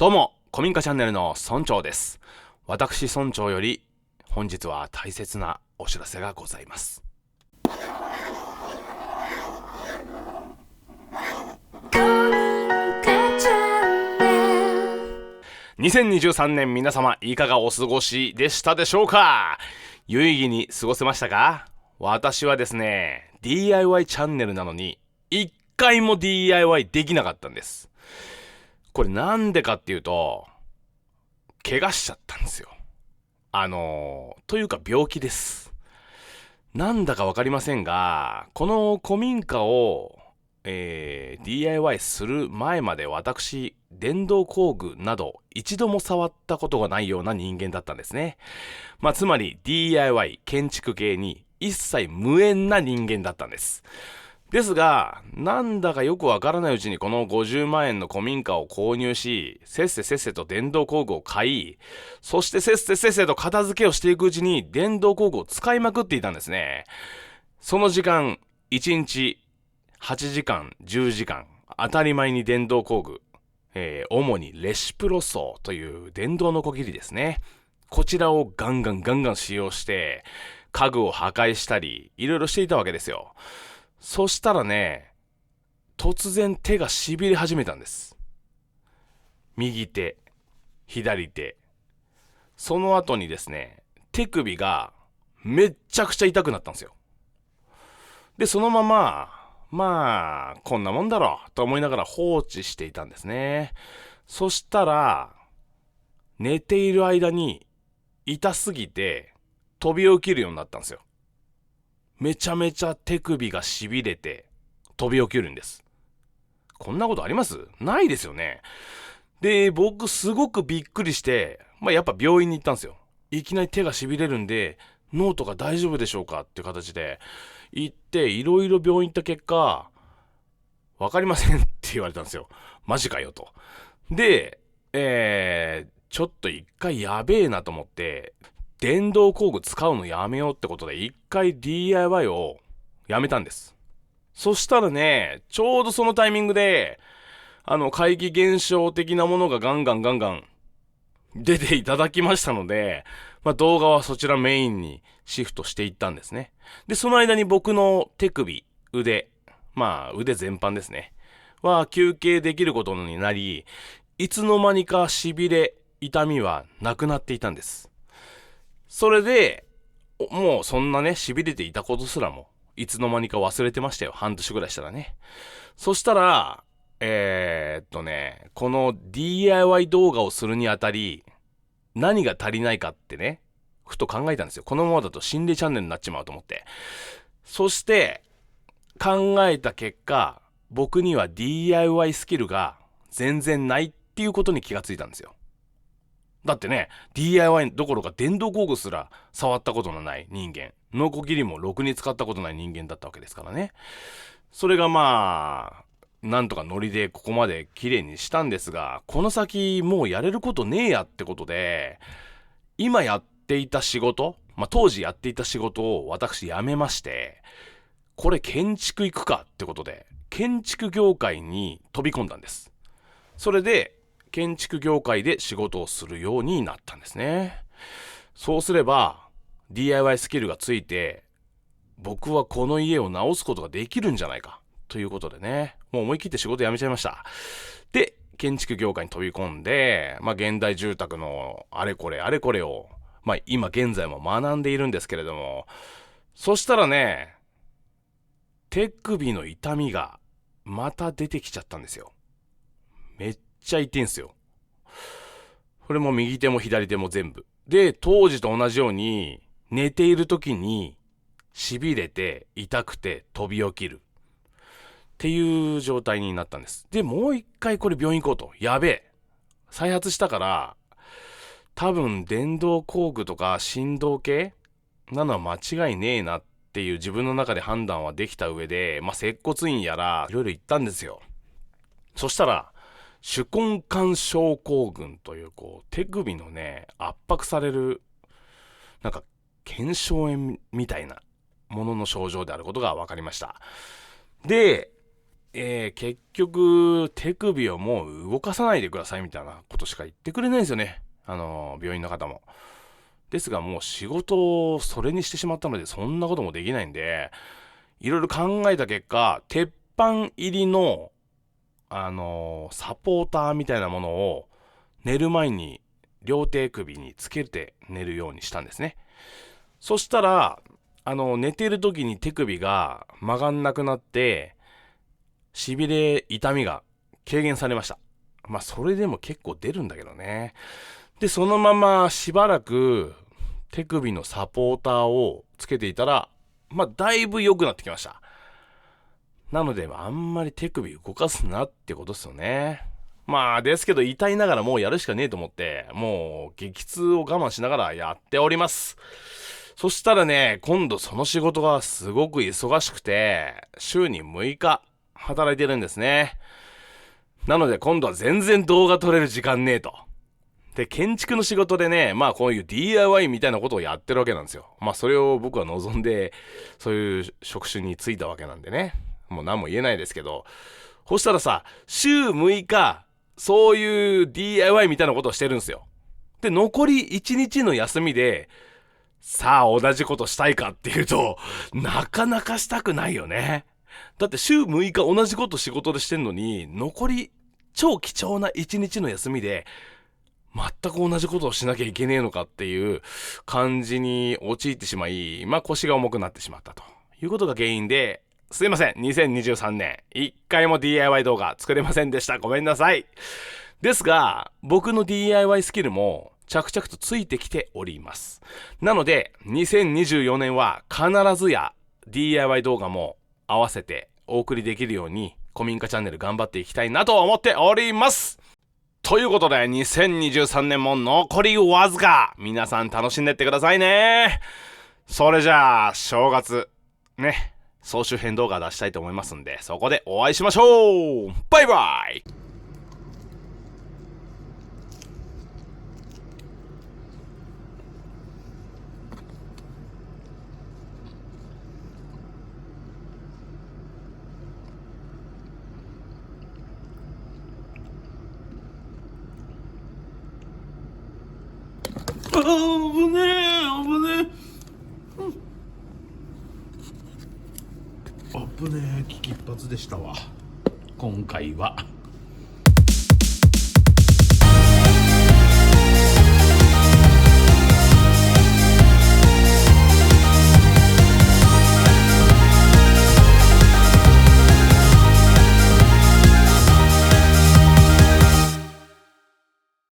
どうも、古民家チャンネルの村長です。私村長より本日は大切なお知らせがございます。2023年皆様いかがお過ごしでしたでしょうか？有意義に過ごせましたか？私はですね、DIY チャンネルなのに一回も DIY できなかったんです。これなんでかっていうと、怪我しちゃったんですよ。というか病気です。なんだかわかりませんが、この古民家を、DIY する前まで私、電動工具など一度も触ったことがないような人間だったんですね。つまり DIY 建築系に一切無縁な人間だったんです。ですが、なんだかよくわからないうちにこの50万円の古民家を購入し、せっせと電動工具を買い、そしてせっせと片付けをしていくうちに電動工具を使いまくっていたんですね。その時間、1日8時間、10時間、当たり前に電動工具、主にレシプロソーという電動のこぎりですね。こちらをガンガン使用して、家具を破壊したり、いろいろしていたわけですよ。そしたらね、突然手が痺れ始めたんです。右手、左手。その後にですね、手首がめっちゃくちゃ痛くなったんですよ。で、そのまま、こんなもんだろうと思いながら放置していたんですね。そしたら、寝ている間に痛すぎて飛び起きるようになったんですよ。めちゃめちゃ手首が痺れて飛び起きるんです。こんなことあります？ないですよね。で、僕すごくびっくりして、やっぱ病院に行ったんですよ。いきなり手が痺れるんで、脳とか大丈夫でしょうかっていう形で行って、いろいろ病院行った結果、わかりませんって言われたんですよ。マジかよと。で、ちょっと一回やべえなと思って、電動工具使うのやめようってことで、一回 DIY をやめたんです。そしたらね、ちょうどそのタイミングで、怪奇現象的なものがガンガン出ていただきましたので、動画はそちらメインにシフトしていったんですね。で、その間に僕の手首、腕、腕全般ですね。は休憩できることになり、いつの間にか痺れ、痛みはなくなっていたんです。それで、もうそんなね、痺れていたことすらも、いつの間にか忘れてましたよ。半年ぐらいしたらね。そしたら、この DIY 動画をするにあたり、何が足りないかってね、ふと考えたんですよ。このままだと心霊チャンネルになっちまうと思って。そして、考えた結果、僕には DIY スキルが全然ないっていうことに気がついたんですよ。だってね、DIY どころか電動工具すら触ったことのない人間、ノコギリもろくに使ったことない人間だったわけですからね。それがなんとかノリでここまで綺麗にしたんですが、この先もうやれることねえやってことで、今やっていた仕事、当時やっていた仕事を私辞めまして、これ建築行くかってことで、建築業界に飛び込んだんです。それで、建築業界で仕事をするようになったんですね。そうすれば DIY スキルがついて、僕はこの家を直すことができるんじゃないかということでね、もう思い切って仕事辞めちゃいました。で、建築業界に飛び込んで、現代住宅のあれこれを、今現在も学んでいるんですけれども、そしたらね、手首の痛みがまた出てきちゃったんですよ。めっちゃ痛いんすよ。これも右手も左手も全部。で、当時と同じように、寝ている時に、痺れて、痛くて、飛び起きる。っていう状態になったんです。で、もう一回これ病院行こうと。やべえ。再発したから、多分電動工具とか振動系なのは間違いねえなっていう自分の中で判断はできた上で、接骨院やら、いろいろ言ったんですよ。そしたら、手根管症候群という手首のね、圧迫される腱鞘炎みたいなものの症状であることが分かりました。で、結局手首をもう動かさないでくださいみたいなことしか言ってくれないんですよね。病院の方も。ですがもう仕事をそれにしてしまったので、そんなこともできないんで、いろいろ考えた結果、鉄板入りのサポーターみたいなものを寝る前に両手首につけて寝るようにしたんですね。そしたら寝てる時に手首が曲がんなくなって、しびれ痛みが軽減されました。まあそれでも結構出るんだけどね。でそのまましばらく手首のサポーターをつけていたら、まあだいぶ良くなってきました。なのであんまり手首動かすなってことですよね。まあですけど痛いながらもうやるしかねえと思って、もう激痛を我慢しながらやっております。そしたらね、今度その仕事がすごく忙しくて、週に6日働いてるんですね。なので今度は全然動画撮れる時間ねえと。で、建築の仕事でね、まあこういう DIY みたいなことをやってるわけなんですよ。まあそれを僕は望んで、そういう職種に就いたわけなんでね。もう何も言えないですけど。そしたらさ、週6日、そういう DIY みたいなことをしてるんですよ。で、残り1日の休みで、さあ同じことしたいかっていうと、なかなかしたくないよね。だって週6日同じこと仕事でしてんのに、残り超貴重な1日の休みで、全く同じことをしなきゃいけねえのかっていう感じに陥ってしまい、まあ腰が重くなってしまったということが原因で、すいません、2023年1回も DIY 動画作れませんでした。ごめんなさい。ですが、僕の DIY スキルも着々とついてきております。なので、2024年は必ずや DIY 動画も合わせてお送りできるように、古民家チャンネル頑張っていきたいなと思っております。ということで、2023年も残りわずか。皆さん楽しんでってくださいね。それじゃあ、正月、ね、総集編動画出したいと思いますんで、そこでお会いしましょう。バイバイ。危ねえ危ねえ危ねえ危機一髪でしたわ今回は。